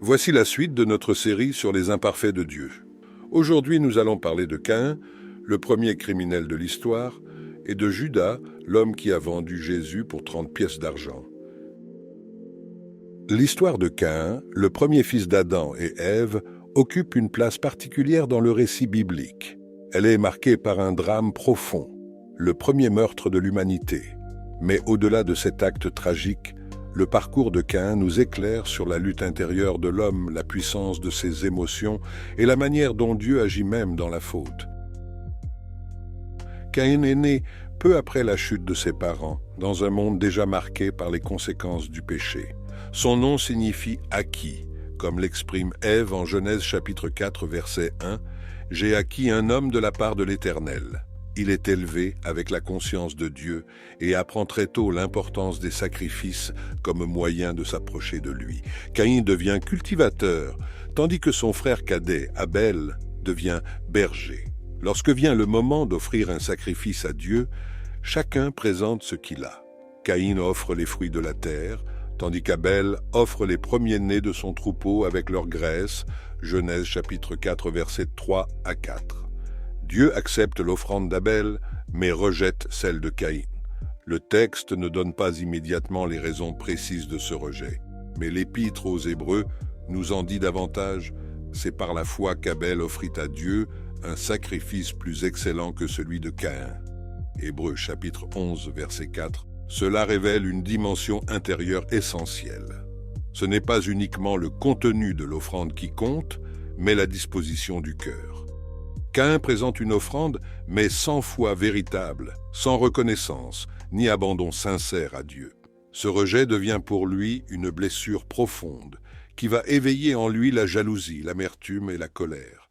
Voici la suite de notre série sur les imparfaits de Dieu. Aujourd'hui, nous allons parler de Caïn, le premier criminel de l'histoire, et de Judas, l'homme qui a vendu Jésus pour 30 pièces d'argent. L'histoire de Caïn, le premier fils d'Adam et Ève, occupe une place particulière dans le récit biblique. Elle est marquée par un drame profond, le premier meurtre de l'humanité. Mais au-delà de cet acte tragique, le parcours de Caïn nous éclaire sur la lutte intérieure de l'homme, la puissance de ses émotions et la manière dont Dieu agit même dans la faute. Caïn est né peu après la chute de ses parents, dans un monde déjà marqué par les conséquences du péché. Son nom signifie « acquis », comme l'exprime Ève en Genèse chapitre 4, verset 1, « J'ai acquis un homme de la part de l'Éternel ». Il est élevé avec la conscience de Dieu et apprend très tôt l'importance des sacrifices comme moyen de s'approcher de lui. Caïn devient cultivateur, tandis que son frère cadet, Abel, devient berger. Lorsque vient le moment d'offrir un sacrifice à Dieu, chacun présente ce qu'il a. Caïn offre les fruits de la terre, tandis qu'Abel offre les premiers-nés de son troupeau avec leur graisse, Genèse chapitre 4, versets 3 à 4. Dieu accepte l'offrande d'Abel, mais rejette celle de Caïn. Le texte ne donne pas immédiatement les raisons précises de ce rejet, mais l'Épître aux Hébreux nous en dit davantage. C'est par la foi qu'Abel offrit à Dieu un sacrifice plus excellent que celui de Caïn. Hébreux chapitre 11, verset 4. Cela révèle une dimension intérieure essentielle. Ce n'est pas uniquement le contenu de l'offrande qui compte, mais la disposition du cœur. Caïn présente une offrande, mais sans foi véritable, sans reconnaissance, ni abandon sincère à Dieu. Ce rejet devient pour lui une blessure profonde, qui va éveiller en lui la jalousie, l'amertume et la colère.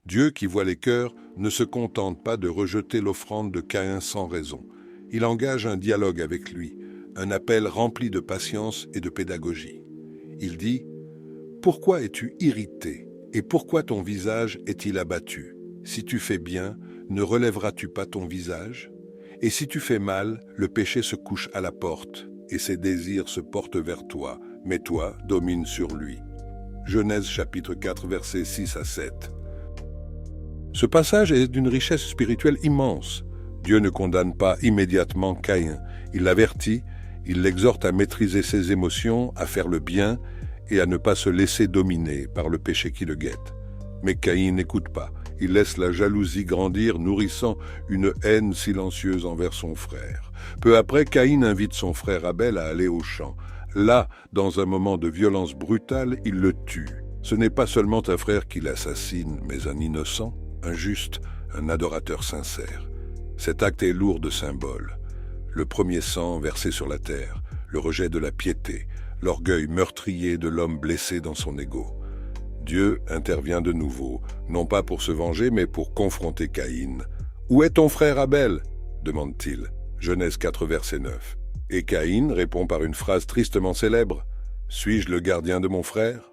Dieu, qui voit les cœurs, ne se contente pas de rejeter l'offrande de Caïn sans raison. Il engage un dialogue avec lui, un appel rempli de patience et de pédagogie. Il dit « Pourquoi es-tu irrité et pourquoi ton visage est-il abattu ? Si tu fais bien, ne relèveras-tu pas ton visage? Et si tu fais mal, le péché se couche à la porte, et ses désirs se portent vers toi, mais toi, domine sur lui. » Genèse chapitre 4, versets 6 à 7. Ce passage est d'une richesse spirituelle immense. Dieu ne condamne pas immédiatement Caïn. Il l'avertit, il l'exhorte à maîtriser ses émotions, à faire le bien, et à ne pas se laisser dominer par le péché qui le guette. Mais Caïn n'écoute pas. Il laisse la jalousie grandir, nourrissant une haine silencieuse envers son frère. Peu après, Caïn invite son frère Abel à aller au champ. Là, dans un moment de violence brutale, il le tue. Ce n'est pas seulement un frère qui l'assassine, mais un innocent, un juste, un adorateur sincère. Cet acte est lourd de symboles. Le premier sang versé sur la terre, le rejet de la piété, l'orgueil meurtrier de l'homme blessé dans son ego. Dieu intervient de nouveau, non pas pour se venger, mais pour confronter Caïn. « Où est ton frère Abel ?» demande-t-il. Genèse 4, verset 9. Et Caïn répond par une phrase tristement célèbre. « Suis-je le gardien de mon frère ?»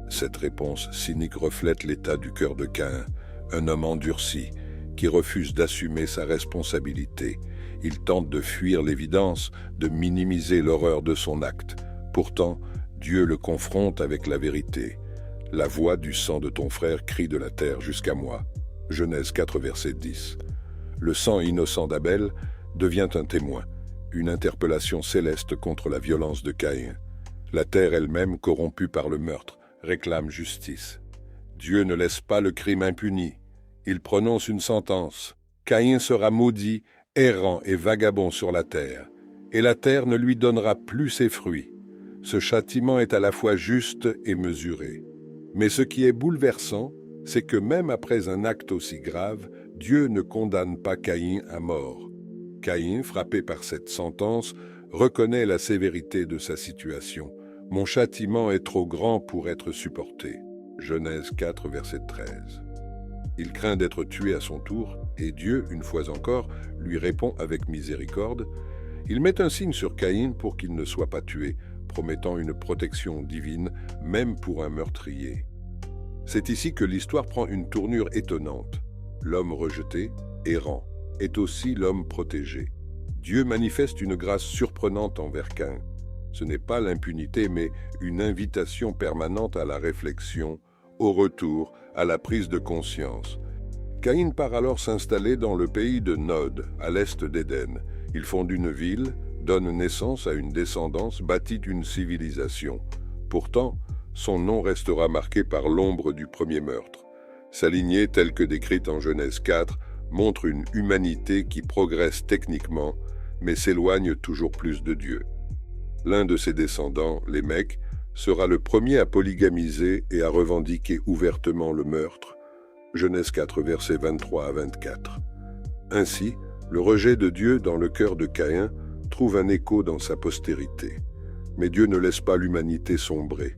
Cette réponse cynique reflète l'état du cœur de Caïn, un homme endurci, qui refuse d'assumer sa responsabilité. Il tente de fuir l'évidence, de minimiser l'horreur de son acte. Pourtant, Dieu le confronte avec la vérité. « La voix du sang de ton frère crie de la terre jusqu'à moi. » Genèse 4, verset 10. Le sang innocent d'Abel devient un témoin, une interpellation céleste contre la violence de Caïn. La terre elle-même, corrompue par le meurtre, réclame justice. Dieu ne laisse pas le crime impuni. Il prononce une sentence. Caïn sera maudit, errant et vagabond sur la terre, et la terre ne lui donnera plus ses fruits. Ce châtiment est à la fois juste et mesuré. Mais ce qui est bouleversant, c'est que même après un acte aussi grave, Dieu ne condamne pas Caïn à mort. Caïn, frappé par cette sentence, reconnaît la sévérité de sa situation. « Mon châtiment est trop grand pour être supporté. » Genèse 4, verset 13. Il craint d'être tué à son tour, et Dieu, une fois encore, lui répond avec miséricorde. Il met un signe sur Caïn pour qu'il ne soit pas tué, promettant une protection divine, même pour un meurtrier. C'est ici que l'histoire prend une tournure étonnante. L'homme rejeté, errant, est aussi l'homme protégé. Dieu manifeste une grâce surprenante envers Caïn. Ce n'est pas l'impunité, mais une invitation permanente à la réflexion, au retour, à la prise de conscience. Caïn part alors s'installer dans le pays de Nod, à l'est d'Éden. Il fonde une ville, donne naissance à une descendance, bâtit une civilisation. Pourtant, son nom restera marqué par l'ombre du premier meurtre. Sa lignée, telle que décrite en Genèse 4, montre une humanité qui progresse techniquement, mais s'éloigne toujours plus de Dieu. L'un de ses descendants, Lémec, sera le premier à polygamiser et à revendiquer ouvertement le meurtre. Genèse 4, versets 23 à 24. Ainsi, le rejet de Dieu dans le cœur de Caïn trouve un écho dans sa postérité. Mais Dieu ne laisse pas l'humanité sombrer.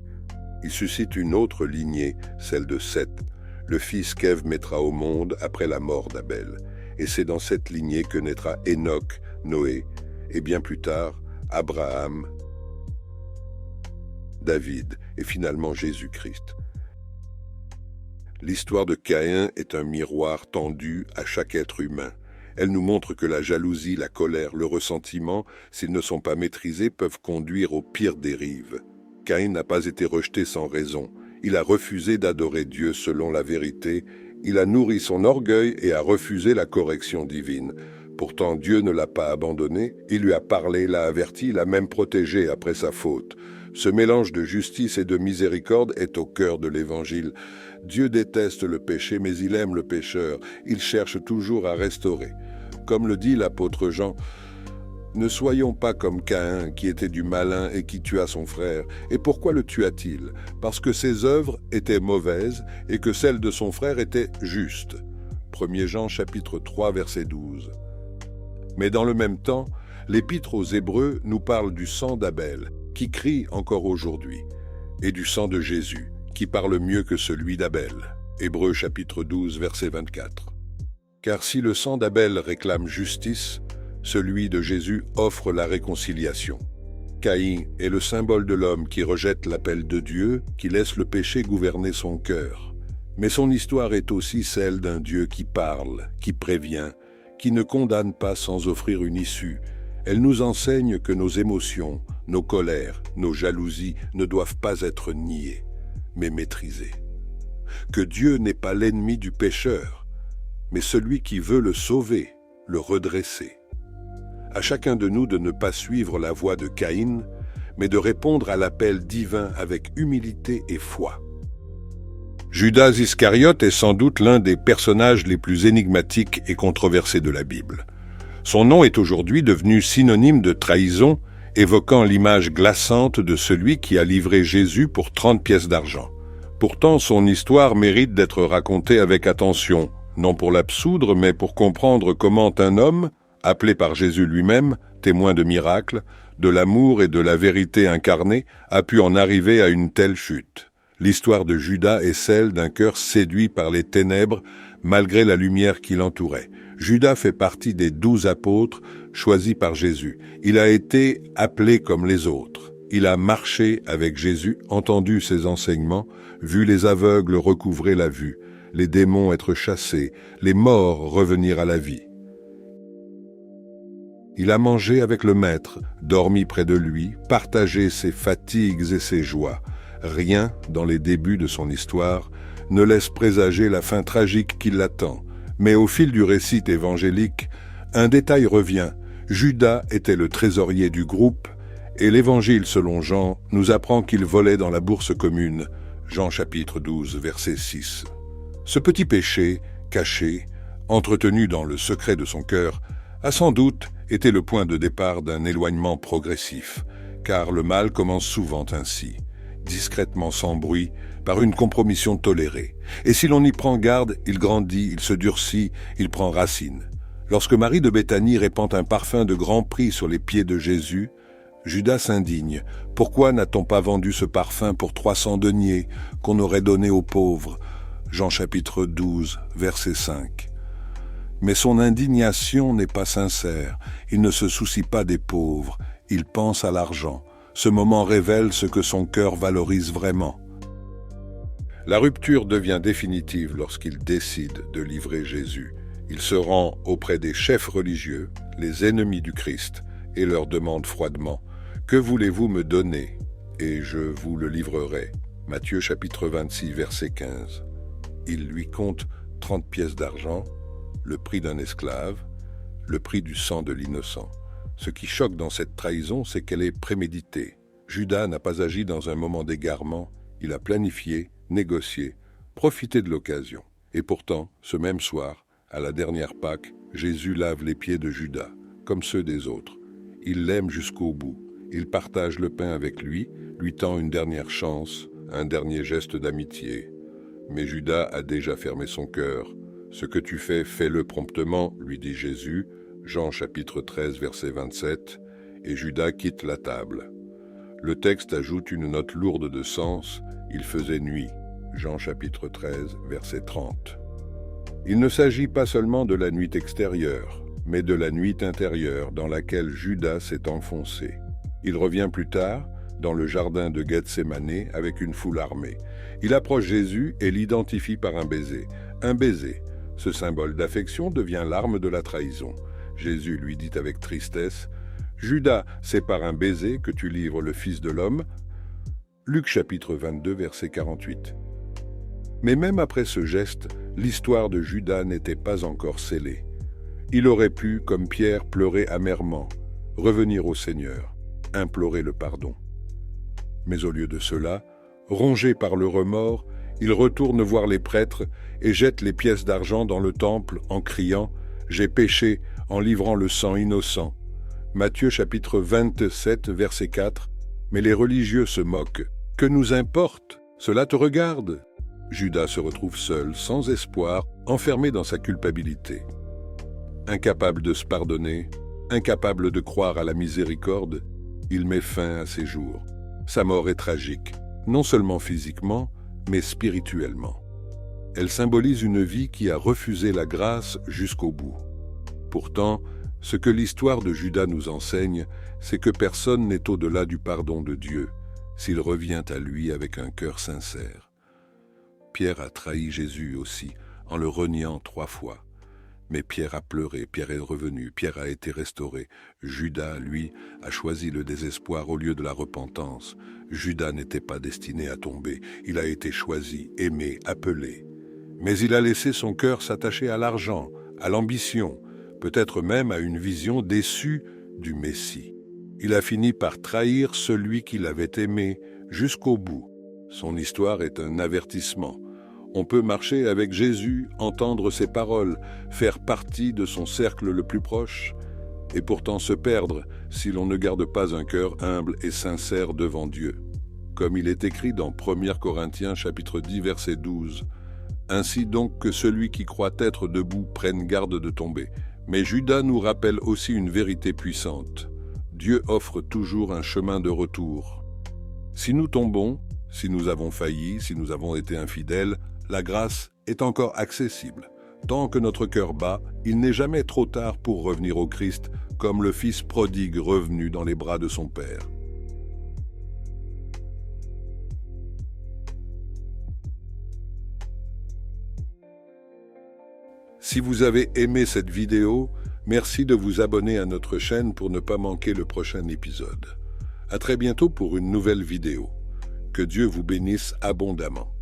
Il suscite une autre lignée, celle de Seth, le fils qu'Ève mettra au monde après la mort d'Abel. Et c'est dans cette lignée que naîtra Enoch, Noé, et bien plus tard, Abraham, David et finalement Jésus-Christ. L'histoire de Caïn est un miroir tendu à chaque être humain. Elle nous montre que la jalousie, la colère, le ressentiment, s'ils ne sont pas maîtrisés, peuvent conduire aux pires dérives. Caïn n'a pas été rejeté sans raison. Il a refusé d'adorer Dieu selon la vérité. Il a nourri son orgueil et a refusé la correction divine. Pourtant, Dieu ne l'a pas abandonné. Il lui a parlé, l'a averti, l'a même protégé après sa faute. Ce mélange de justice et de miséricorde est au cœur de l'Évangile. Dieu déteste le péché, mais il aime le pécheur. Il cherche toujours à restaurer. Comme le dit l'apôtre Jean, « Ne soyons pas comme Caïn, qui était du malin et qui tua son frère. Et pourquoi le tua-t-il? Parce que ses œuvres étaient mauvaises et que celles de son frère étaient justes. » 1 Jean chapitre 3, verset 12. Mais dans le même temps, l'Épître aux Hébreux nous parle du sang d'Abel, qui crie encore aujourd'hui, et du sang de Jésus, qui parle mieux que celui d'Abel. Hébreux chapitre 12, verset 24. Car si le sang d'Abel réclame justice, celui de Jésus offre la réconciliation. Caïn est le symbole de l'homme qui rejette l'appel de Dieu, qui laisse le péché gouverner son cœur. Mais son histoire est aussi celle d'un Dieu qui parle, qui prévient, qui ne condamne pas sans offrir une issue. Elle nous enseigne que nos émotions, nos colères, nos jalousies ne doivent pas être niées, mais maîtrisées. Que Dieu n'est pas l'ennemi du pécheur, mais celui qui veut le sauver, le redresser. À chacun de nous de ne pas suivre la voie de Caïn, mais de répondre à l'appel divin avec humilité et foi. Judas Iscariote est sans doute l'un des personnages les plus énigmatiques et controversés de la Bible. Son nom est aujourd'hui devenu synonyme de trahison, évoquant l'image glaçante de celui qui a livré Jésus pour 30 pièces d'argent. Pourtant, son histoire mérite d'être racontée avec attention, non pour l'absoudre, mais pour comprendre comment un homme, appelé par Jésus lui-même, témoin de miracles, de l'amour et de la vérité incarnée, a pu en arriver à une telle chute. L'histoire de Judas est celle d'un cœur séduit par les ténèbres, malgré la lumière qui l'entourait. Judas fait partie des 12 apôtres choisis par Jésus. Il a été appelé comme les autres. Il a marché avec Jésus, entendu ses enseignements, vu les aveugles recouvrer la vue, les démons être chassés, les morts revenir à la vie. Il a mangé avec le Maître, dormi près de lui, partagé ses fatigues et ses joies. Rien, dans les débuts de son histoire, ne laisse présager la fin tragique qui l'attend. Mais au fil du récit évangélique, un détail revient. Judas était le trésorier du groupe, et l'Évangile selon Jean nous apprend qu'il volait dans la bourse commune. Jean chapitre 12, verset 6. Ce petit péché, caché, entretenu dans le secret de son cœur, a sans doute été le point de départ d'un éloignement progressif, car le mal commence souvent ainsi, discrètement sans bruit, par une compromission tolérée. Et si l'on y prend garde, il grandit, il se durcit, il prend racine. Lorsque Marie de Béthanie répand un parfum de grand prix sur les pieds de Jésus, Judas s'indigne. Pourquoi n'a-t-on pas vendu ce parfum pour 300 deniers qu'on aurait donné aux pauvres? Jean chapitre 12, verset 5. Mais son indignation n'est pas sincère. Il ne se soucie pas des pauvres. Il pense à l'argent. Ce moment révèle ce que son cœur valorise vraiment. La rupture devient définitive lorsqu'il décide de livrer Jésus. Il se rend auprès des chefs religieux, les ennemis du Christ, et leur demande froidement « Que voulez-vous me donner, et je vous le livrerai. Matthieu chapitre 26, verset 15. Il lui compte 30 pièces d'argent, le prix d'un esclave, le prix du sang de l'innocent. Ce qui choque dans cette trahison, c'est qu'elle est préméditée. Judas n'a pas agi dans un moment d'égarement, il a planifié, négocié, profité de l'occasion. Et pourtant, ce même soir, à la dernière Pâque, Jésus lave les pieds de Judas, comme ceux des autres. Il l'aime jusqu'au bout. Il partage le pain avec lui tend une dernière chance, un dernier geste d'amitié. Mais Judas a déjà fermé son cœur. Ce que tu fais, fais-le promptement, lui dit Jésus, Jean chapitre 13, verset 27, et Judas quitte la table. Le texte ajoute une note lourde de sens, il faisait nuit, Jean chapitre 13, verset 30. Il ne s'agit pas seulement de la nuit extérieure, mais de la nuit intérieure dans laquelle Judas s'est enfoncé. Il revient plus tard, dans le jardin de Gethsémanée, avec une foule armée. Il approche Jésus et l'identifie par un baiser. Un baiser, ce symbole d'affection, devient l'arme de la trahison. Jésus lui dit avec tristesse, « Judas, c'est par un baiser que tu livres le Fils de l'homme » Luc chapitre 22, verset 48. Mais même après ce geste, l'histoire de Judas n'était pas encore scellée. Il aurait pu, comme Pierre, pleurer amèrement, revenir au Seigneur, implorer le pardon. Mais au lieu de cela, rongé par le remords, il retourne voir les prêtres et jette les pièces d'argent dans le temple en criant « J'ai péché en livrant le sang innocent ». Matthieu chapitre 27, verset 4. Mais les religieux se moquent. « Que nous importe? Cela te regarde ?» Judas se retrouve seul, sans espoir, enfermé dans sa culpabilité. Incapable de se pardonner, incapable de croire à la miséricorde, il met fin à ses jours. Sa mort est tragique, non seulement physiquement, mais spirituellement. Elle symbolise une vie qui a refusé la grâce jusqu'au bout. Pourtant, ce que l'histoire de Judas nous enseigne, c'est que personne n'est au-delà du pardon de Dieu, s'il revient à lui avec un cœur sincère. Pierre a trahi Jésus aussi, en le reniant 3 fois. Mais Pierre a pleuré, Pierre est revenu, Pierre a été restauré. Judas, lui, a choisi le désespoir au lieu de la repentance. Judas n'était pas destiné à tomber, il a été choisi, aimé, appelé. Mais il a laissé son cœur s'attacher à l'argent, à l'ambition, peut-être même à une vision déçue du Messie. Il a fini par trahir celui qui l'avait aimé jusqu'au bout. Son histoire est un avertissement. On peut marcher avec Jésus, entendre ses paroles, faire partie de son cercle le plus proche, et pourtant se perdre si l'on ne garde pas un cœur humble et sincère devant Dieu. Comme il est écrit dans 1 Corinthiens chapitre 10, verset 12, « Ainsi donc que celui qui croit être debout prenne garde de tomber. » Mais Judas nous rappelle aussi une vérité puissante. Dieu offre toujours un chemin de retour. Si nous tombons, si nous avons failli, si nous avons été infidèles, la grâce est encore accessible. Tant que notre cœur bat, il n'est jamais trop tard pour revenir au Christ, comme le fils prodigue revenu dans les bras de son Père. Si vous avez aimé cette vidéo, merci de vous abonner à notre chaîne pour ne pas manquer le prochain épisode. À très bientôt pour une nouvelle vidéo. Que Dieu vous bénisse abondamment.